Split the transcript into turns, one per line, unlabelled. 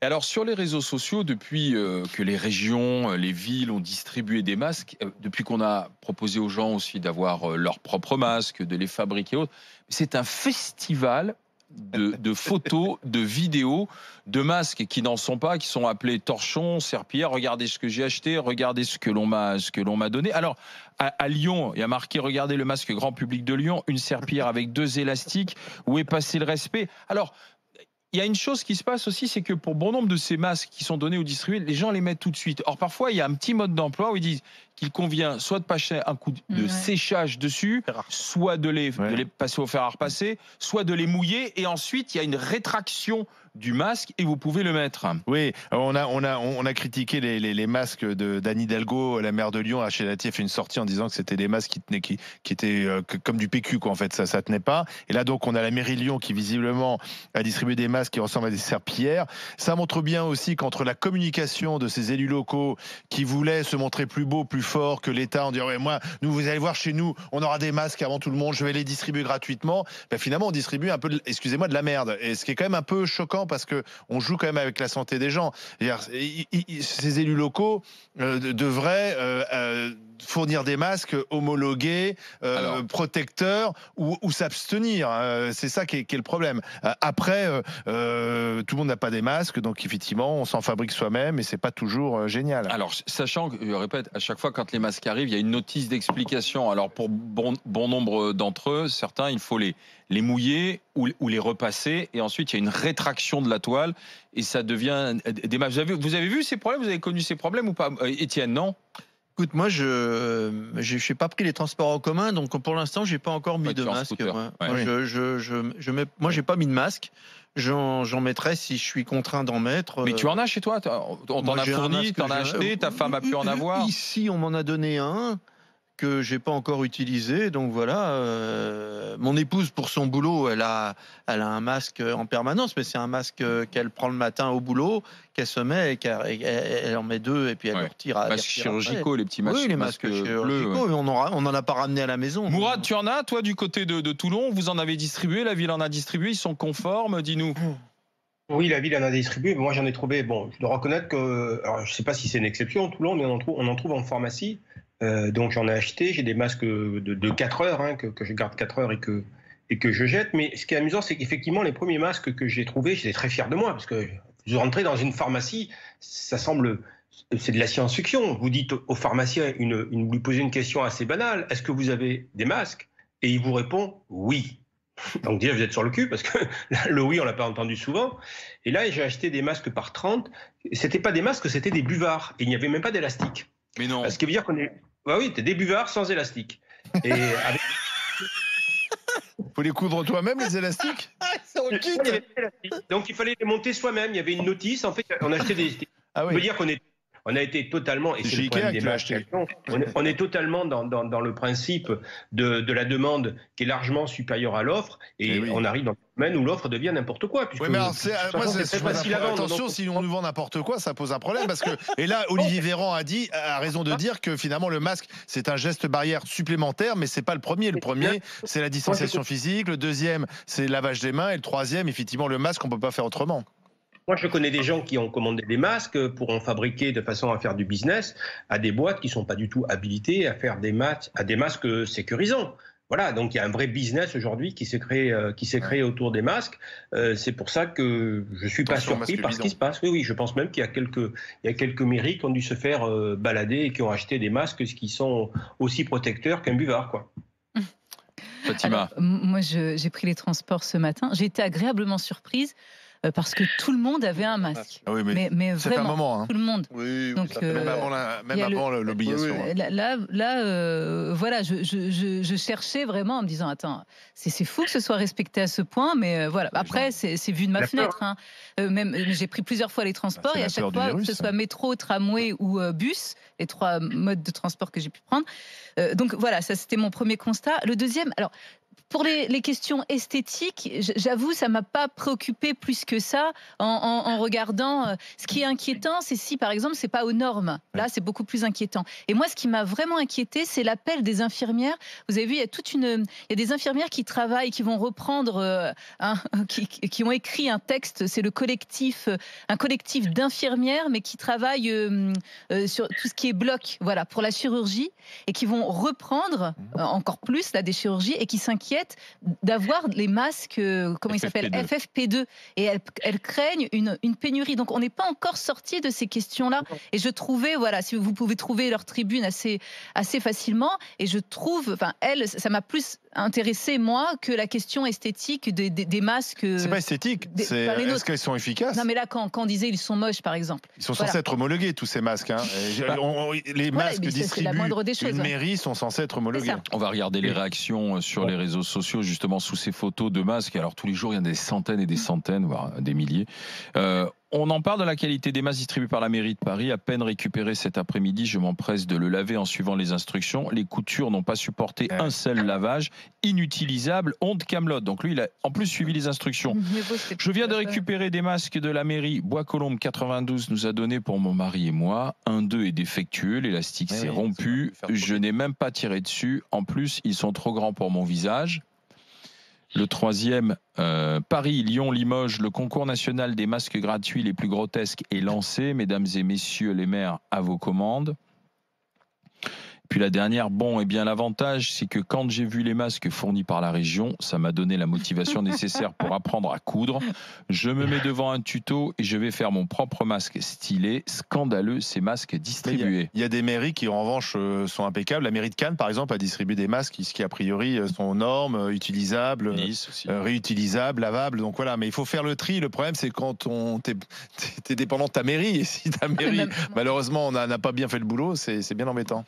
Et alors sur les réseaux sociaux, depuis que les régions, les villes ont distribué des masques, depuis qu'on a proposé aux gens aussi d'avoir leurs propres masques, de les fabriquer et autres, c'est un festival de photos, de vidéos, de masques qui n'en sont pas, qui sont appelés torchons, serpillères. Regardez ce que j'ai acheté, regardez ce que l'on m'a donné. Alors à Lyon, il y a marqué regardez le masque grand public de Lyon, une serpillière avec 2 élastiques. Où est passé le respect? Alors il y a une chose qui se passe aussi, c'est que pour bon nombre de ces masques qui sont donnés ou distribués, les gens les mettent tout de suite. Or, parfois, il y a un petit mode d'emploi où ils disent qu'il convient soit de passer un coup de séchage dessus, soit de les passer au fer à repasser, soit de les mouiller, et ensuite, il y a une rétraction du masque et vous pouvez le mettre.
Oui, on a critiqué les masques d'Anne Hidalgo, la maire de Lyon. Rachel Dati a fait une sortie en disant que c'était des masques qui étaient comme du PQ, quoi. En fait, ça tenait pas. Et là, donc, on a la mairie de Lyon qui visiblement a distribué des masques qui ressemblent à des serpillères. Ça montre bien aussi qu'entre la communication de ces élus locaux qui voulaient se montrer plus beaux, plus forts que l'État, en disant ouais, nous, vous allez voir chez nous, on aura des masques avant tout le monde, je vais les distribuer gratuitement. Ben, finalement, on distribue un peu, excusez-moi, de la merde. Et ce qui est quand même un peu choquant, parce que on joue quand même avec la santé des gens. Ces élus locaux devraient fournir des masques homologués, protecteurs, ou s'abstenir. C'est ça qui est le problème. Après, tout le monde n'a pas des masques, donc effectivement, on s'en fabrique soi-même, et c'est pas toujours génial.
Alors, sachant que, je répète, à chaque fois quand les masques arrivent, il y a une notice d'explication. Alors, pour bon nombre d'entre eux, certains, il faut les mouiller ou les repasser, et ensuite il y a une rétraction de la toile et ça devient des masques. Vous avez vu ces problèmes? Vous avez connu ces problèmes ou pas, Étienne? Non?
Écoute, moi, je n'ai pas pris les transports en commun, donc pour l'instant, j'ai pas encore mis de masque. Moi, j'ai pas mis de masque. J'en mettrai si je suis contraint d'en mettre.
Mais tu en as chez toi? On t'en a fourni, t'en as acheté, ta femme a pu en avoir?
Ici, on m'en a donné un que j'ai pas encore utilisé, donc voilà. Mon épouse, pour son boulot, elle a un masque en permanence, mais c'est un masque qu'elle prend le matin au boulot, qu'elle se met, et elle en met 2 et puis elle le retire.
Masques chirurgicaux, les petits masques.
Oui, les masques chirurgicaux, mais on n'en a pas ramené à la maison.
Mourad, tu en as, toi, du côté de Toulon? Vous en avez distribué, la ville en a distribué, ils sont conformes, dis-nous.
Oui, la ville en a distribué, mais moi j'en ai trouvé. Bon, je dois reconnaître que, alors je sais pas si c'est une exception, Toulon, mais on en trouve en pharmacie. Donc j'en ai acheté, j'ai des masques de 4 heures, que je garde 4 heures et que je jette. Mais ce qui est amusant, c'est qu'effectivement, les premiers masques que j'ai trouvés, j'étais très fier de moi, parce que je rentrais dans une pharmacie, c'est de la science-fiction. Vous dites au pharmacien, vous lui posez une question assez banale, est-ce que vous avez des masques? Et il vous répond oui. Donc déjà, vous êtes sur le cul, parce que le oui, on l'a pas entendu souvent. Et là, j'ai acheté des masques par 30. C'était pas des masques, c'était des buvards. Et il n'y avait même pas d'élastique.
Mais non.
Ce qui veut dire qu'on est... Bah oui, t'es des buvards sans élastique. Et avec...
Faut les coudre toi-même, les élastiques?
Donc il fallait les monter soi-même. Il y avait une notice. En fait, on achetait des...
Ah oui.
Ça veut dire on a été totalement, et c'est le problème des masques, on est totalement dans le principe de la demande qui est largement supérieure à l'offre, et oui, on arrive dans le domaine où l'offre devient n'importe quoi.
Oui, mais alors, c'est très facile à vendre. Attention, si on nous vend n'importe quoi, ça pose un problème, parce que, et là, Olivier Véran a raison de dire que finalement le masque, c'est un geste barrière supplémentaire, mais c'est pas le premier. Le premier, c'est la distanciation physique, le deuxième, c'est le lavage des mains, et le troisième, effectivement, le masque, on peut pas faire autrement.
Moi, je connais des gens qui ont commandé des masques pour en fabriquer de façon à faire du business à des boîtes qui ne sont pas du tout habilitées à faire des masques sécurisants. Voilà, donc il y a un vrai business aujourd'hui qui s'est créé autour des masques. C'est pour ça que je ne suis pas surpris par ce qui se passe. Oui, je pense même qu'il y a quelques mairies qui ont dû se faire balader et qui ont acheté des masques qui sont aussi protecteurs qu'un buvard, quoi.
Fatima.
Alors, moi, j'ai pris les transports ce matin. J'ai été agréablement surprise. Parce que tout le monde avait un masque.
Ah oui,
mais
c'est
vraiment,
un moment, hein.
tout le monde.
Oui, donc, même avant l'obligation.
Oui. Voilà, je cherchais vraiment en me disant, attends, c'est fou que ce soit respecté à ce point, mais voilà. Après, c'est vu de ma fenêtre. Hein. Même, j'ai pris plusieurs fois les transports, et à chaque fois, que ce soit métro, tramway ou bus, les 3 modes de transport que j'ai pu prendre. Donc voilà, ça c'était mon premier constat. Le deuxième, alors, pour les questions esthétiques, j'avoue, ça m'a pas préoccupé plus que ça en regardant. Ce qui est inquiétant, c'est si, par exemple, c'est pas aux normes. Là, c'est beaucoup plus inquiétant. Et moi, ce qui m'a vraiment inquiété, c'est l'appel des infirmières. Vous avez vu, il y a des infirmières qui travaillent, qui vont reprendre, qui ont écrit un texte. C'est un collectif d'infirmières, mais qui travaillent sur tout ce qui est bloc, voilà, pour la chirurgie, et qui vont reprendre encore plus là des chirurgies et qui s'inquiètent d'avoir les masques, comment ils s'appellent, FFP2, et elles craignent une pénurie. Donc on n'est pas encore sorti de ces questions-là. Et je trouvais, voilà, si vous pouvez trouver leur tribune assez facilement, et je trouve, enfin, ça m'a plus intéressé, moi, que la question esthétique des masques.
C'est pas esthétique, est-ce qu'ils sont efficaces?
Non, mais là, quand on disait ils sont moches, par exemple.
Ils sont censés être homologués, tous ces masques. Hein. Les masques distribués une mairie sont censés être homologués.
On va regarder les réactions sur les réseaux sociaux, justement, sous ces photos de masques. Alors, tous les jours, il y en a des centaines et des centaines, voire des milliers. On en parle de la qualité des masques distribués par la mairie de Paris. À peine récupéré cet après-midi, je m'empresse de le laver en suivant les instructions. Les coutures n'ont pas supporté un seul lavage. Inutilisable, honte camelote. Donc lui, il a en plus suivi les instructions. Je viens de récupérer des masques de la mairie. Bois-Colombes 92 nous a donné pour mon mari et moi. Un d'eux est défectueux, l'élastique s'est rompu. Je n'ai même pas tiré dessus. En plus, ils sont trop grands pour mon visage. Le troisième, Paris, Lyon, Limoges, le concours national des masques gratuits les plus grotesques est lancé. Mesdames et messieurs les maires, à vos commandes. Puis la dernière, l'avantage, c'est que quand j'ai vu les masques fournis par la région, ça m'a donné la motivation nécessaire pour apprendre à coudre. Je me mets devant un tuto et je vais faire mon propre masque stylé. Scandaleux, ces masques distribués.
Il y a des mairies qui, en revanche, sont impeccables. La mairie de Cannes, par exemple, a distribué des masques qui a priori, sont aux normes, utilisables, réutilisables, lavables. Donc voilà, mais il faut faire le tri. Le problème, c'est quand t'es dépendant de ta mairie. Et si ta mairie, malheureusement, n'a pas bien fait le boulot, c'est bien embêtant.